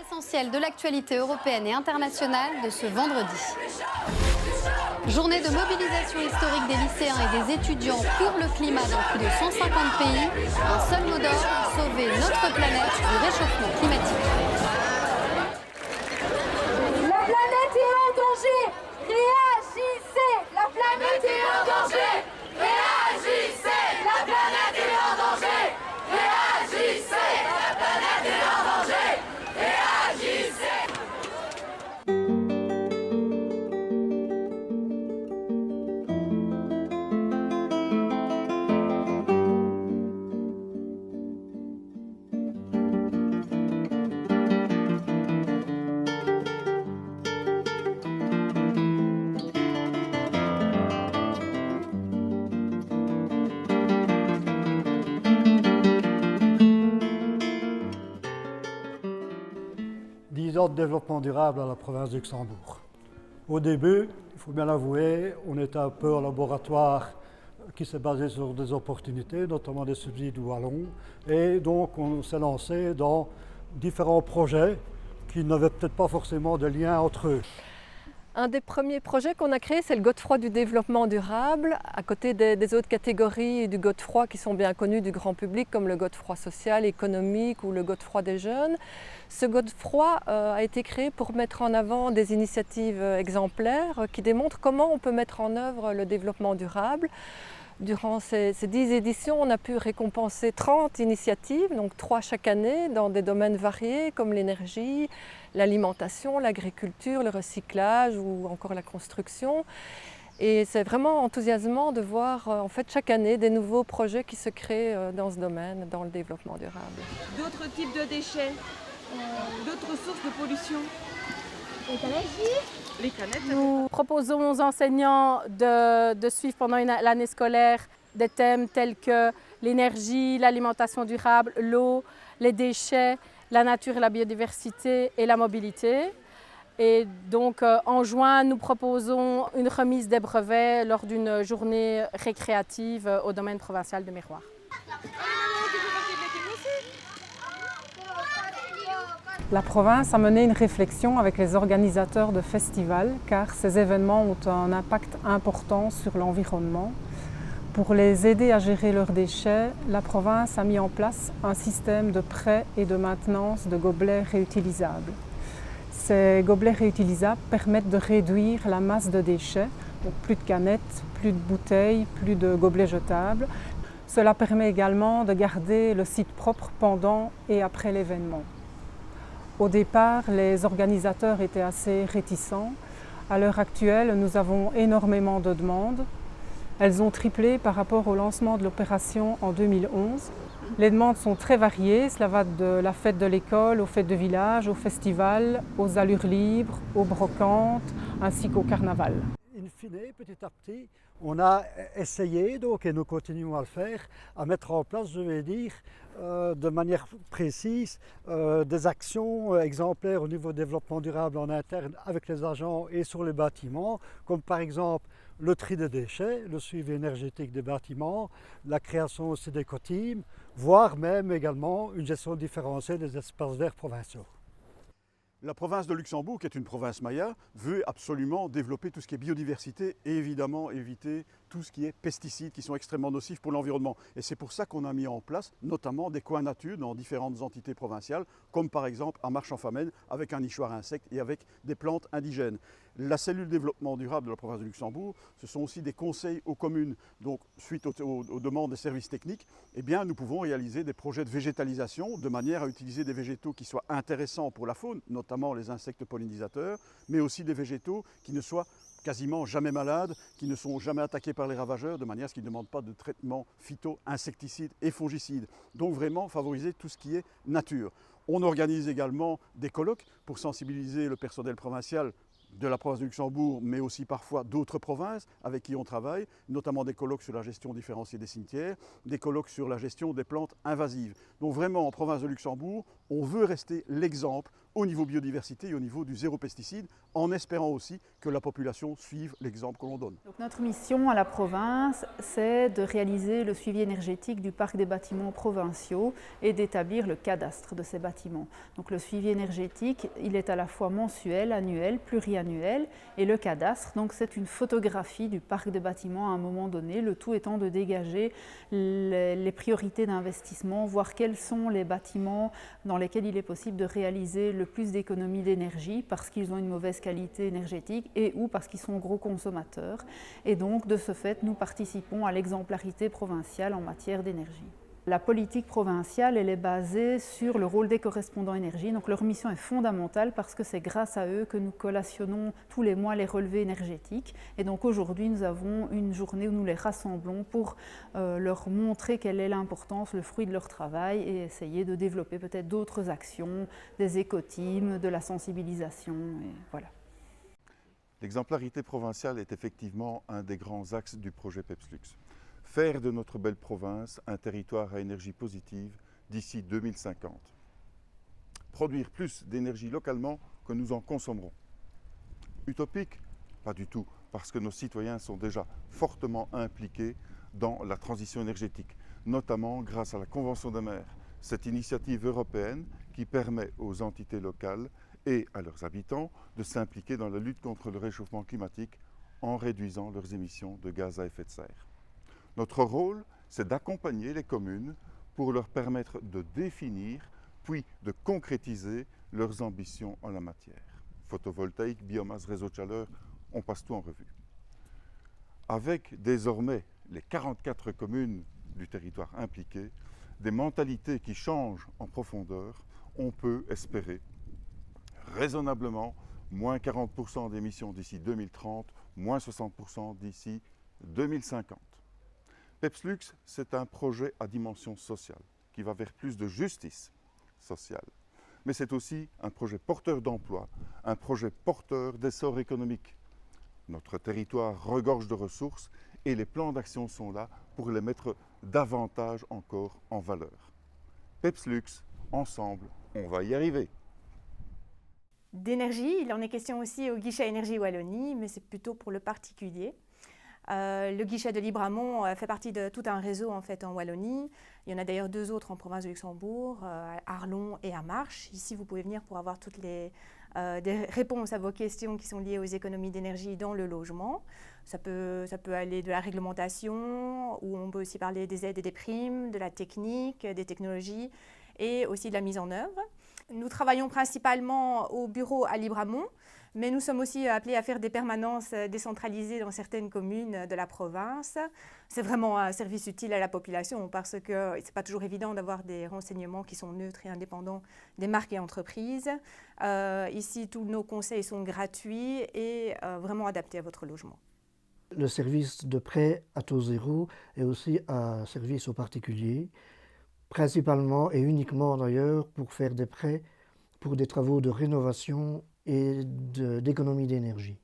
l'essentiel de l'actualité européenne et internationale de ce vendredi. Journée de mobilisation historique des lycéens et des étudiants pour le climat dans plus de 150 pays. Un seul mot d'ordre, sauver notre planète du réchauffement climatique. La planète est en danger. Réagissez. La planète est en danger. Réagissez. La planète est en danger. Réagissez. La planète est en danger. Réagissez. 10 ans de développement durable à la province du Luxembourg. Au début, il faut bien l'avouer, on était un peu un laboratoire qui s'est basé sur des opportunités, notamment des subsides wallons, et donc on s'est lancé dans différents projets qui n'avaient peut-être pas forcément de lien entre eux. Un des premiers projets qu'on a créé, c'est le Godefroy du développement durable, à côté des autres catégories du Godefroy qui sont bien connues du grand public, comme le Godefroy social, économique ou le Godefroy des jeunes. Ce Godefroy a été créé pour mettre en avant des initiatives exemplaires qui démontrent comment on peut mettre en œuvre le développement durable. Durant ces 10 éditions, on a pu récompenser 30 initiatives, donc 3 chaque année, dans des domaines variés comme l'énergie, l'alimentation, l'agriculture, le recyclage ou encore la construction. Et c'est vraiment enthousiasmant de voir en fait, chaque année des nouveaux projets qui se créent dans ce domaine, dans le développement durable. D'autres types de déchets, d'autres sources de pollution. Les canettes. Nous proposons aux enseignants de suivre pendant l'année scolaire des thèmes tels que l'énergie, l'alimentation durable, l'eau, les déchets, la nature et la biodiversité et la mobilité. Et donc en juin, nous proposons une remise des brevets lors d'une journée récréative au domaine provincial de Miroir. La province a mené une réflexion avec les organisateurs de festivals car ces événements ont un impact important sur l'environnement. Pour les aider à gérer leurs déchets, la province a mis en place un système de prêt et de maintenance de gobelets réutilisables. Ces gobelets réutilisables permettent de réduire la masse de déchets, donc plus de canettes, plus de bouteilles, plus de gobelets jetables. Cela permet également de garder le site propre pendant et après l'événement. Au départ, les organisateurs étaient assez réticents. À l'heure actuelle, nous avons énormément de demandes. Elles ont triplé par rapport au lancement de l'opération en 2011. Les demandes sont très variées. Cela va de la fête de l'école, aux fêtes de village, aux festivals, aux allures libres, aux brocantes, ainsi qu'au carnaval. In fine, petit à petit, on a essayé, donc, et nous continuons à le faire, à mettre en place, je vais dire, de manière précise, des actions exemplaires au niveau développement durable en interne avec les agents et sur les bâtiments, comme par exemple le tri des déchets, le suivi énergétique des bâtiments, la création aussi d'éco-teams, voire même également une gestion différenciée des espaces verts provinciaux. La province de Luxembourg, qui est une province maya, veut absolument développer tout ce qui est biodiversité et évidemment éviter tout ce qui est pesticides qui sont extrêmement nocifs pour l'environnement. Et c'est pour ça qu'on a mis en place notamment des coins nature dans différentes entités provinciales, comme par exemple à Marche-en-Famenne avec un nichoir insecte et avec des plantes indigènes. La cellule développement durable de la province de Luxembourg, ce sont aussi des conseils aux communes. Donc, suite aux demandes des services techniques, eh bien, nous pouvons réaliser des projets de végétalisation de manière à utiliser des végétaux qui soient intéressants pour la faune, notamment les insectes pollinisateurs, mais aussi des végétaux qui ne soient quasiment jamais malades, qui ne sont jamais attaqués par les ravageurs, de manière à ce qu'ils ne demandent pas de traitement phyto-insecticides et fongicides. Donc vraiment favoriser tout ce qui est nature. On organise également des colloques pour sensibiliser le personnel provincial de la province de Luxembourg, mais aussi parfois d'autres provinces avec qui on travaille, notamment des colloques sur la gestion différenciée des cimetières, des colloques sur la gestion des plantes invasives. Donc vraiment, en province de Luxembourg, on veut rester l'exemple au niveau biodiversité et au niveau du zéro pesticide, en espérant aussi que la population suive l'exemple que l'on donne. Donc notre mission à la province, c'est de réaliser le suivi énergétique du parc des bâtiments provinciaux et d'établir le cadastre de ces bâtiments. Donc le suivi énergétique, il est à la fois mensuel, annuel, pluriannuel, et le cadastre, donc c'est une photographie du parc des bâtiments à un moment donné, le tout étant de dégager les priorités d'investissement, voir quels sont les bâtiments dans lesquels il est possible de réaliser le plus d'économies d'énergie parce qu'ils ont une mauvaise qualité énergétique et ou parce qu'ils sont gros consommateurs. Et donc, de ce fait, nous participons à l'exemplarité provinciale en matière d'énergie. La politique provinciale, elle est basée sur le rôle des correspondants énergie. Donc leur mission est fondamentale parce que c'est grâce à eux que nous collationnons tous les mois les relevés énergétiques. Et donc aujourd'hui, nous avons une journée où nous les rassemblons pour leur montrer quelle est l'importance, le fruit de leur travail et essayer de développer peut-être d'autres actions, des éco-teams, de la sensibilisation. Et voilà. L'exemplarité provinciale est effectivement un des grands axes du projet PEPSLUX. Faire de notre belle province un territoire à énergie positive d'ici 2050. Produire plus d'énergie localement que nous en consommerons. Utopique? Pas du tout, parce que nos citoyens sont déjà fortement impliqués dans la transition énergétique, notamment grâce à la Convention des maires, cette initiative européenne qui permet aux entités locales et à leurs habitants de s'impliquer dans la lutte contre le réchauffement climatique en réduisant leurs émissions de gaz à effet de serre. Notre rôle, c'est d'accompagner les communes pour leur permettre de définir puis de concrétiser leurs ambitions en la matière. Photovoltaïque, biomasse, réseau de chaleur, on passe tout en revue. Avec désormais les 44 communes du territoire impliquées, des mentalités qui changent en profondeur, on peut espérer raisonnablement moins 40% d'émissions d'ici 2030, moins 60% d'ici 2050. PEPSLUX, c'est un projet à dimension sociale qui va vers plus de justice sociale. Mais c'est aussi un projet porteur d'emploi, un projet porteur d'essor économique. Notre territoire regorge de ressources et les plans d'action sont là pour les mettre davantage encore en valeur. PEPSLUX, ensemble, on va y arriver. D'énergie, il en est question aussi au guichet Énergie Wallonie, mais c'est plutôt pour le particulier. Le guichet de Libramont fait partie de tout un réseau en fait en Wallonie. Il y en a d'ailleurs 2 autres en province de Luxembourg, à Arlon et à Marche. Ici, vous pouvez venir pour avoir toutes des réponses à vos questions qui sont liées aux économies d'énergie dans le logement. Ça peut aller de la réglementation, où on peut aussi parler des aides et des primes, de la technique, des technologies et aussi de la mise en œuvre. Nous travaillons principalement au bureau à Libramont, mais nous sommes aussi appelés à faire des permanences décentralisées dans certaines communes de la province. C'est vraiment un service utile à la population parce que ce n'est pas toujours évident d'avoir des renseignements qui sont neutres et indépendants des marques et entreprises. Ici, tous nos conseils sont gratuits et vraiment adaptés à votre logement. Le service de prêt à taux zéro est aussi un service aux particuliers, principalement et uniquement d'ailleurs pour faire des prêts pour des travaux de rénovation et d'économie d'énergie.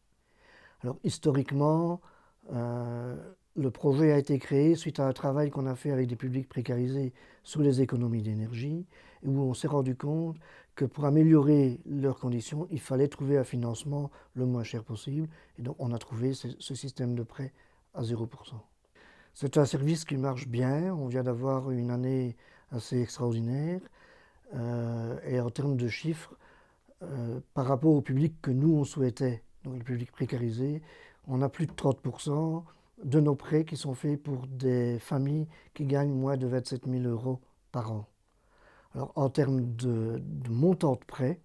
Alors historiquement, le projet a été créé suite à un travail qu'on a fait avec des publics précarisés sur les économies d'énergie, où on s'est rendu compte que pour améliorer leurs conditions, il fallait trouver un financement le moins cher possible, et donc on a trouvé ce système de prêt à 0%. C'est un service qui marche bien, on vient d'avoir une année assez extraordinaire, et en termes de chiffres, par rapport au public que nous on souhaitait, donc le public précarisé, on a plus de 30% de nos prêts qui sont faits pour des familles qui gagnent moins de 27 000 € par an. Alors en termes de montant de prêt,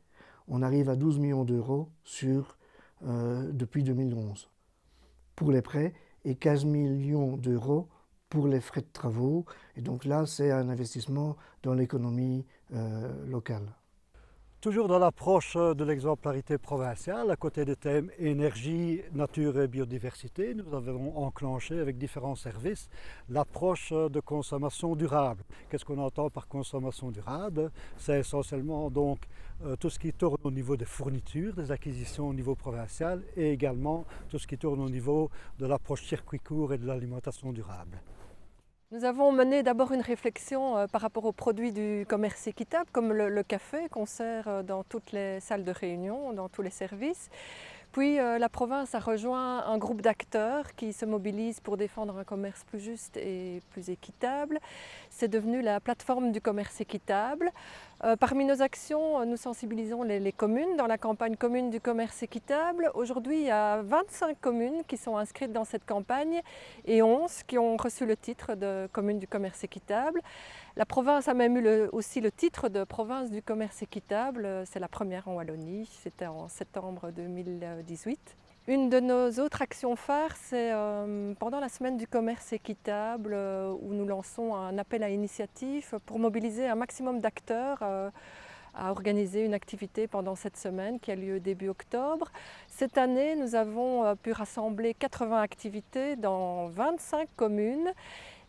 on arrive à 12 millions d'euros depuis 2011 pour les prêts et 15 millions d'euros pour les frais de travaux. Et donc là, c'est un investissement dans l'économie locale. Toujours dans l'approche de l'exemplarité provinciale, à côté des thèmes énergie, nature et biodiversité, nous avons enclenché avec différents services l'approche de consommation durable. Qu'est-ce qu'on entend par consommation durable? C'est essentiellement donc tout ce qui tourne au niveau des fournitures, des acquisitions au niveau provincial et également tout ce qui tourne au niveau de l'approche circuit court et de l'alimentation durable. Nous avons mené d'abord une réflexion par rapport aux produits du commerce équitable, comme le café qu'on sert dans toutes les salles de réunion, dans tous les services. Puis la province a rejoint un groupe d'acteurs qui se mobilisent pour défendre un commerce plus juste et plus équitable. C'est devenu la plateforme du commerce équitable. Parmi nos actions, nous sensibilisons les communes dans la campagne commune du commerce équitable. Aujourd'hui, il y a 25 communes qui sont inscrites dans cette campagne et 11 qui ont reçu le titre de commune du commerce équitable. La province a même eu aussi le titre de province du commerce équitable. C'est la première en Wallonie, c'était en septembre 2018. Une de nos autres actions phares, c'est pendant la semaine du commerce équitable où nous lançons un appel à initiative pour mobiliser un maximum d'acteurs à organiser une activité pendant cette semaine qui a lieu début octobre. Cette année, nous avons pu rassembler 80 activités dans 25 communes.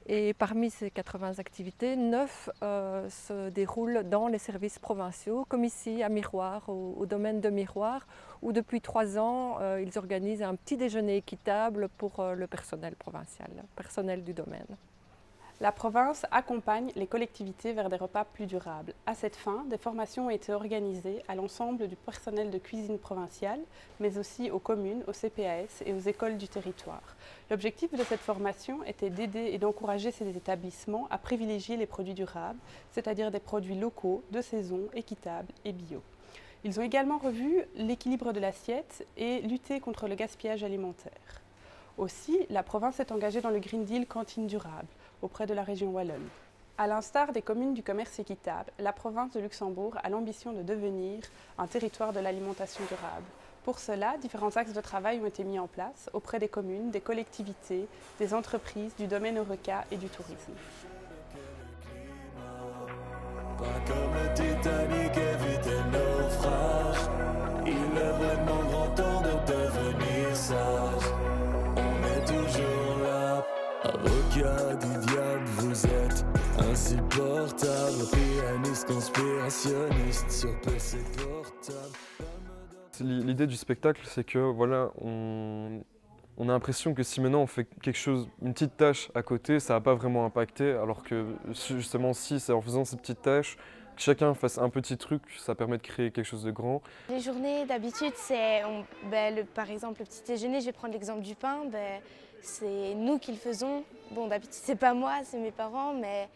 Et parmi ces 80 activités, 9 se déroulent dans les services provinciaux, comme ici à Miroir, au domaine de Miroir, où depuis 3 ans, ils organisent un petit déjeuner équitable pour le personnel provincial, le personnel du domaine. La province accompagne les collectivités vers des repas plus durables. À cette fin, des formations ont été organisées à l'ensemble du personnel de cuisine provinciale, mais aussi aux communes, aux CPAS et aux écoles du territoire. L'objectif de cette formation était d'aider et d'encourager ces établissements à privilégier les produits durables, c'est-à-dire des produits locaux, de saison, équitables et bio. Ils ont également revu l'équilibre de l'assiette et lutté contre le gaspillage alimentaire. Aussi, la province est engagée dans le Green Deal Cantine durable auprès de la région wallonne. À l'instar des communes du commerce équitable, la province de Luxembourg a l'ambition de devenir un territoire de l'alimentation durable. Pour cela, différents axes de travail ont été mis en place auprès des communes, des collectivités, des entreprises, du domaine HORECA et du tourisme. Pas comme le Titanic évite le naufrage. Il est vraiment grand temps de devenir sage. On est toujours là. Avocat du diable, vous êtes insupportable. Pianiste conspirationniste sur PC portable. L'idée du spectacle, c'est que voilà, on a l'impression que si maintenant on fait quelque chose, une petite tâche à côté, ça va pas vraiment impacter, alors que justement si c'est en faisant ces petites tâches, que chacun fasse un petit truc, ça permet de créer quelque chose de grand. Les journées d'habitude, c'est par exemple le petit déjeuner, je vais prendre l'exemple du pain, c'est nous qui le faisons. Bon, d'habitude c'est pas moi, c'est mes parents, mais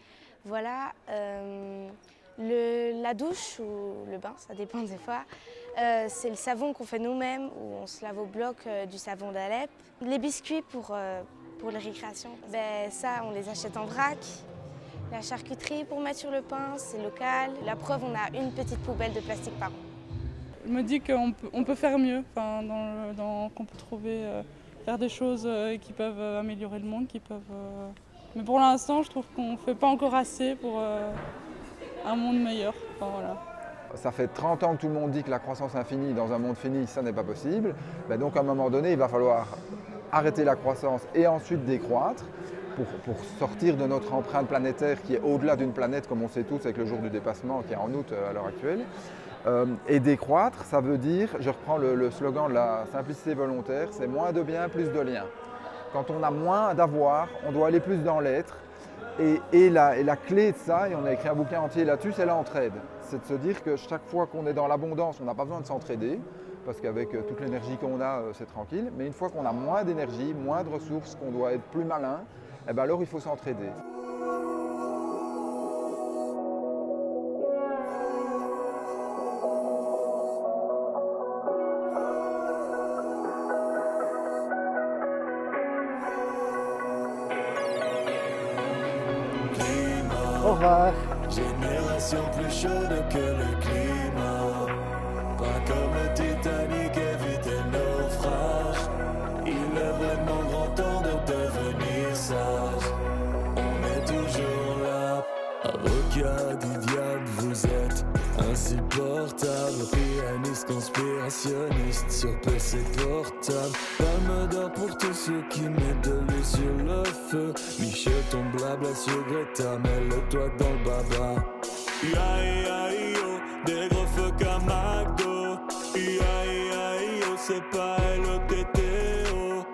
voilà. La douche ou le bain, ça dépend des fois. C'est le savon qu'on fait nous-mêmes, où on se lave au bloc du savon d'Alep. Les biscuits pour les récréations, ça on les achète en vrac. La charcuterie pour mettre sur le pain, c'est local. La preuve, on a une petite poubelle de plastique par an. Je me dis qu'on peut faire mieux, qu'on peut trouver, faire des choses qui peuvent améliorer le monde, Mais pour l'instant, je trouve qu'on ne fait pas encore assez pour un monde meilleur. Voilà. Ça fait 30 ans que tout le monde dit que la croissance infinie, dans un monde fini, ça n'est pas possible. Donc à un moment donné, il va falloir arrêter la croissance et ensuite décroître pour sortir de notre empreinte planétaire qui est au-delà d'une planète, comme on sait tous avec le jour du dépassement qui est en août à l'heure actuelle. Et décroître, ça veut dire, je reprends le slogan de la simplicité volontaire, c'est moins de biens, plus de liens. Quand on a moins d'avoir, on doit aller plus dans l'être. Et la clé de ça, et on a écrit un bouquin entier là-dessus, c'est l'entraide. C'est de se dire que chaque fois qu'on est dans l'abondance, on n'a pas besoin de s'entraider, parce qu'avec toute l'énergie qu'on a, c'est tranquille. Mais une fois qu'on a moins d'énergie, moins de ressources, qu'on doit être plus malin, alors il faut s'entraider. Au revoir. Génération plus chaude que le climat. Pas comme le Titanic évite le naufrage. Il est vraiment grand temps de devenir sage. On est toujours là. Avocat du diable, vous êtes insupportable. Pianiste conspirationniste sur PC portable. Palme d'or pour tous ceux qui mettent de l'huile sur le feu. Michel ton blabla sur Greta, mets le toit dans le baba. Des gros fuck à McDo. C'est pas LOTTO.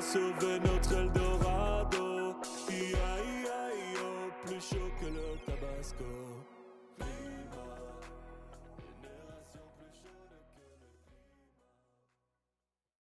Sauver notre Eldorado. Plus chaud que le Tabasco.